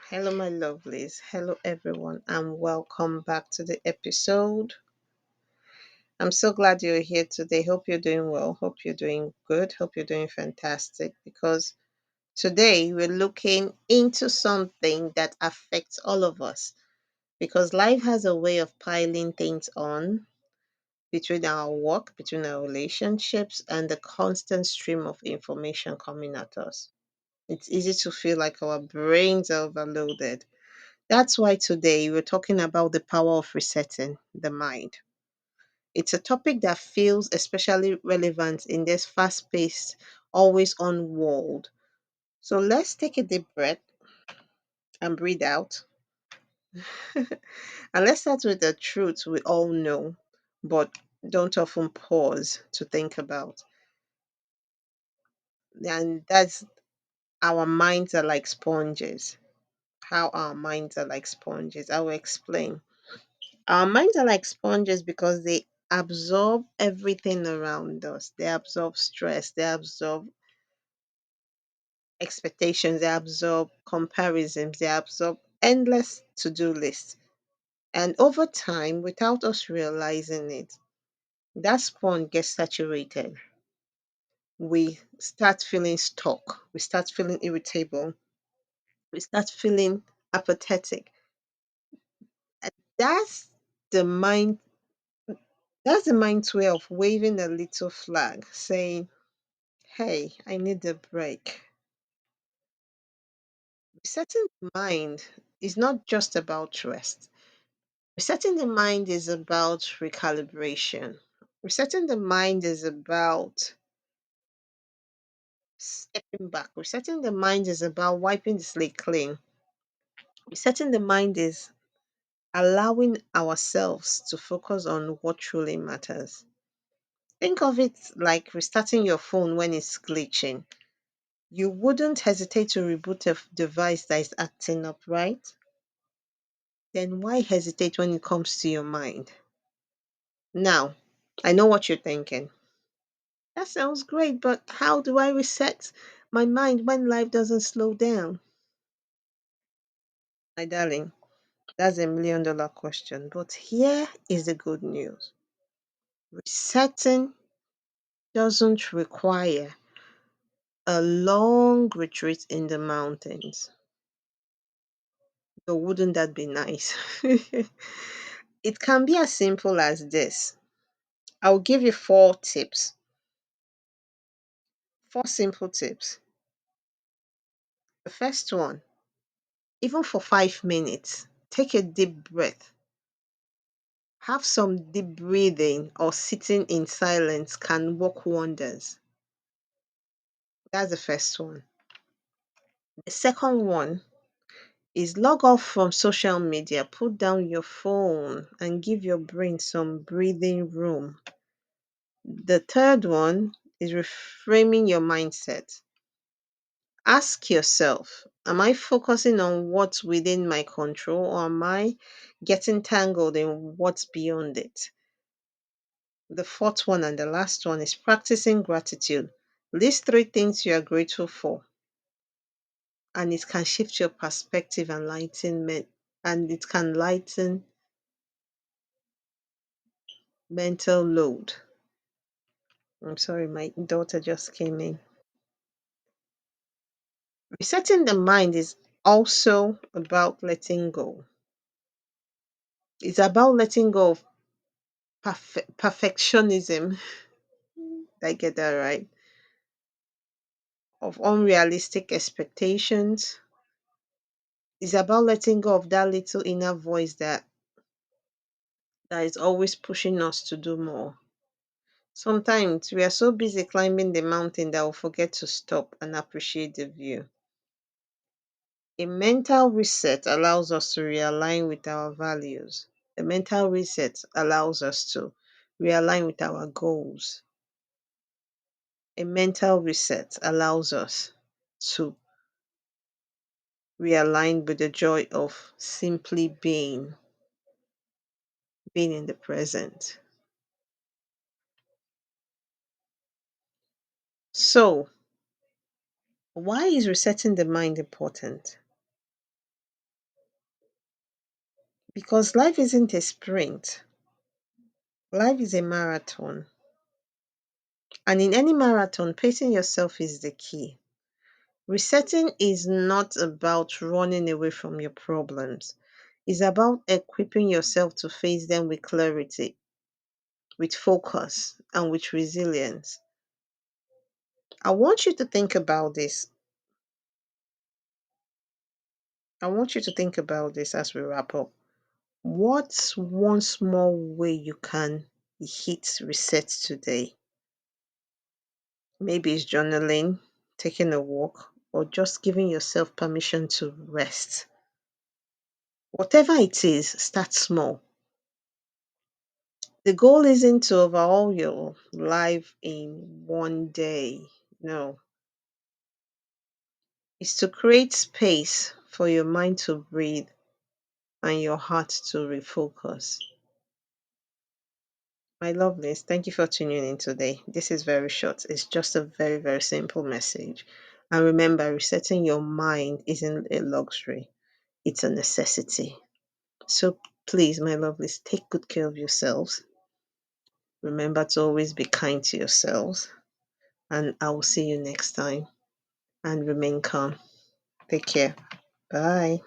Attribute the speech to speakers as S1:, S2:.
S1: Hello, my lovelies. Hello, everyone, and welcome back to the episode. I'm so glad you're here today. Hope you're doing well. Hope you're doing good. Hope you're doing fantastic because today we're looking into something that affects all of us because life has a way of piling things on between our work, between our relationships, and the constant stream of information coming at us. It's easy to feel like our brains are overloaded. That's why today we're talking about the power of resetting the mind. It's a topic that feels especially relevant in this fast paced, always on world. So let's take a deep breath and breathe out. And let's start with the truth we all know, but don't often pause to think about. And that's our minds are like sponges. How our minds are like sponges. I will explain. Our minds are like sponges because they absorb everything around us. They absorb stress, they absorb expectations, they absorb comparisons, they absorb endless to do lists. And over time, without us realizing it, that sponge gets saturated. We start feeling stuck, we start feeling irritable, we start feeling apathetic. And the mind that's the mind's way of waving a little flag saying, hey, I need a break. Resetting the mind is not just about rest. Resetting the mind is about recalibration. Resetting the mind is about stepping back. Resetting the mind is about wiping the slate clean. Resetting the mind is allowing ourselves to focus on what truly matters. Think of it like restarting your phone when it's glitching. You wouldn't hesitate to reboot a device that is acting up, right? Then why hesitate when it comes to your mind? Now, I know what you're thinking. That sounds great, but how do I reset my mind when life doesn't slow down? My darling, that's a $1 million question. But here is the good news: resetting doesn't require a long retreat in the mountains. But wouldn't that be nice? It can be as simple as this. I'll give you four tips, four simple tips. The first one, even for 5 minutes, take a deep breath. Have some deep breathing or sitting in silence can work wonders. That's the first one. The second one is log off from social media, put down your phone, and give your brain some breathing room. The third one is reframing your mindset. Ask yourself, am I focusing on what's within my control or am I getting tangled in what's beyond it? The fourth one and the last one is practicing gratitude. List three things you are grateful for, and it can shift your perspective and it can lighten mental load. I'm sorry, my daughter just came in. Resetting the mind is also about letting go. It's about letting go of perfectionism. Did I get that right? Of unrealistic expectations. It's about letting go of that little inner voice that is always pushing us to do more. Sometimes we are so busy climbing the mountain that we forget to stop and appreciate the view. A mental reset allows us to realign with our values. A mental reset allows us to realign with our goals. A mental reset allows us to realign with the joy of simply being in the present. So, why is resetting the mind important? Because life isn't a sprint, life is a marathon. And in any marathon, pacing yourself is the key. Resetting is not about running away from your problems. It's about equipping yourself to face them with clarity, with focus, and with resilience. I want you to think about this. I want you to think about this as we wrap up. What's one small way you can hit reset today? Maybe it's journaling, taking a walk, or just giving yourself permission to rest. Whatever it is, start small. The goal isn't to overhaul your life in one day. No, it's to create space for your mind to breathe and your heart to refocus. My lovelies, thank you for tuning in today. This is very short. It's just a very, very simple message. And remember, resetting your mind isn't a luxury, it's a necessity. So please, my lovelies, take good care of yourselves. Remember to always be kind to yourselves. And I will see you next time. And remain calm. Take care. Bye.